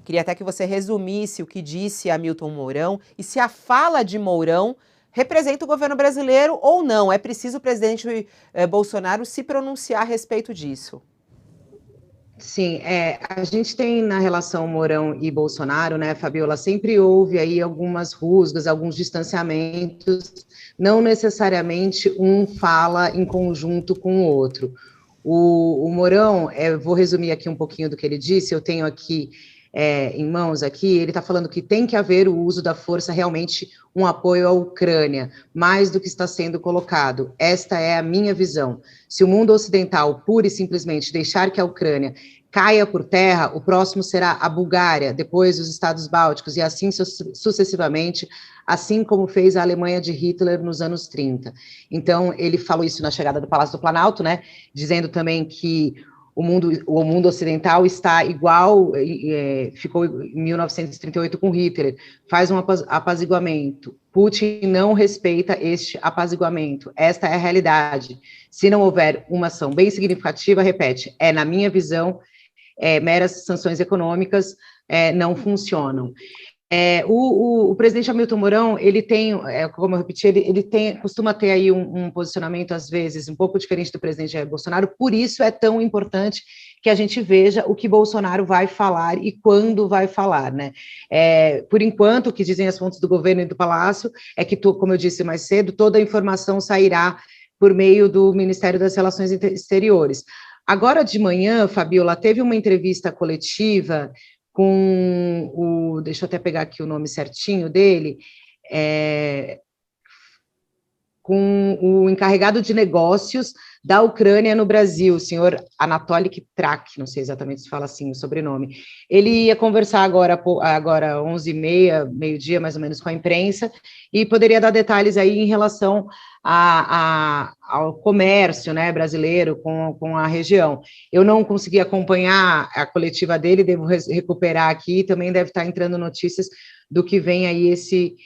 queria até que você resumisse o que disse Hamilton Mourão e se a fala de Mourão representa o governo brasileiro ou não. É preciso o presidente Bolsonaro se pronunciar a respeito disso. Sim, a gente tem na relação Mourão e Bolsonaro, né, Fabiola, sempre houve aí algumas rusgas, alguns distanciamentos, não necessariamente um fala em conjunto com o outro. O Mourão, vou resumir aqui um pouquinho do que ele disse, eu tenho aqui em mãos aqui, ele está falando que tem que haver o uso da força, realmente um apoio à Ucrânia, mais do que está sendo colocado. Esta é a minha visão. Se o mundo ocidental, pura e simplesmente, deixar que a Ucrânia caia por terra, o próximo será a Bulgária, depois os Estados Bálticos, e assim sucessivamente, assim como fez a Alemanha de Hitler nos anos 30. Então, ele falou isso na chegada do Palácio do Planalto, né, dizendo também que o mundo ocidental está igual, ficou em 1938 com Hitler, faz um apaziguamento. Putin não respeita este apaziguamento. Esta é a realidade. Se não houver uma ação bem significativa, repete, na minha visão, meras sanções econômicas não funcionam. O presidente Hamilton Mourão, ele tem, como eu repeti, ele costuma ter aí um posicionamento, às vezes, um pouco diferente do presidente Jair Bolsonaro, por isso é tão importante que a gente veja o que Bolsonaro vai falar e quando vai falar, né? Por enquanto, o que dizem as fontes do governo e do Palácio é que, como eu disse mais cedo, toda a informação sairá por meio do Ministério das Relações Exteriores. Agora de manhã, Fabiola, teve uma entrevista coletiva deixa eu até pegar aqui o nome certinho dele, com o encarregado de negócios da Ucrânia no Brasil, o senhor Anatoly Kitrak, não sei exatamente se fala assim o sobrenome. Ele ia conversar agora 11h30, meio-dia, mais ou menos, com a imprensa, e poderia dar detalhes aí em relação ao comércio, né, brasileiro com a região. Eu não consegui acompanhar a coletiva dele, devo recuperar aqui, também deve estar entrando notícias do que vem aí esse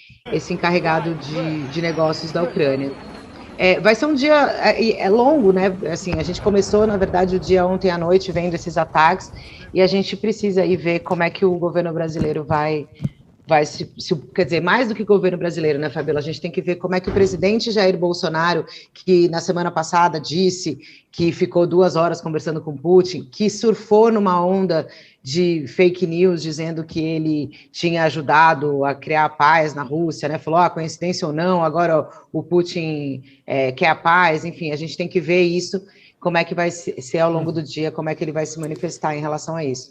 encarregado de negócios da Ucrânia. Vai ser um dia longo, né? Assim, a gente começou, na verdade, o dia ontem à noite vendo esses ataques e a gente precisa aí ver como é que o governo brasileiro vai quer dizer, mais do que o governo brasileiro, né, Fabiola? A gente tem que ver como é que o presidente Jair Bolsonaro, que na semana passada disse que ficou 2 horas conversando com Putin, que surfou numa onda de fake news, dizendo que ele tinha ajudado a criar a paz na Rússia, né? Falou, coincidência ou não, agora o Putin quer a paz, enfim, a gente tem que ver isso, como é que vai ser ao longo do dia, como é que ele vai se manifestar em relação a isso.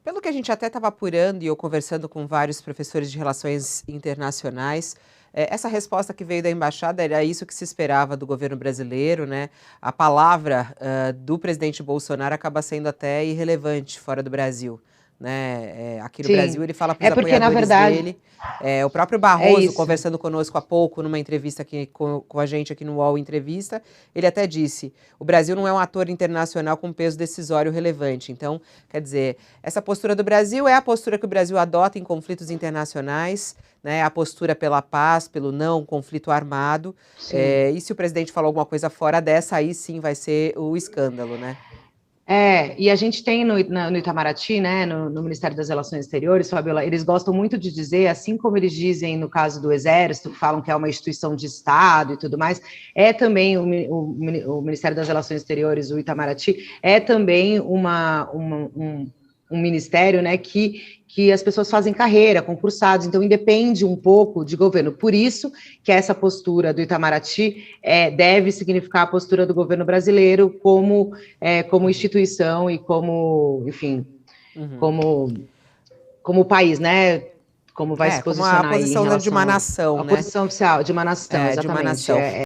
Pelo que a gente até estava apurando e eu conversando com vários professores de relações internacionais, essa resposta que veio da embaixada era isso que se esperava do governo brasileiro, né? A palavra do presidente Bolsonaro acaba sendo até irrelevante fora do Brasil. Né? Aqui no Brasil ele fala para os porque, apoiadores na verdade, dele. O próprio Barroso, conversando conosco há pouco, numa entrevista aqui com a gente aqui no UOL Entrevista, ele até disse, o Brasil não é um ator internacional com peso decisório relevante. Então, quer dizer, essa postura do Brasil é a postura que o Brasil adota em conflitos internacionais, né? A postura pela paz, pelo não conflito armado. E se o presidente falou alguma coisa fora dessa, aí sim vai ser o escândalo, né? E a gente tem no Itamaraty, né, no Ministério das Relações Exteriores, Fabiola, eles gostam muito de dizer, assim como eles dizem no caso do Exército, que falam que é uma instituição de Estado e tudo mais, também o Ministério das Relações Exteriores, o Itamaraty, é também um ministério, né, que as pessoas fazem carreira, concursados, então independe um pouco de governo. Por isso que essa postura do Itamaraty deve significar a postura do governo brasileiro como instituição e como, enfim, como país, né? Como vai se posicionar como a posição aí em relação de uma nação, à né? posição oficial de uma nação, exatamente. De uma nação.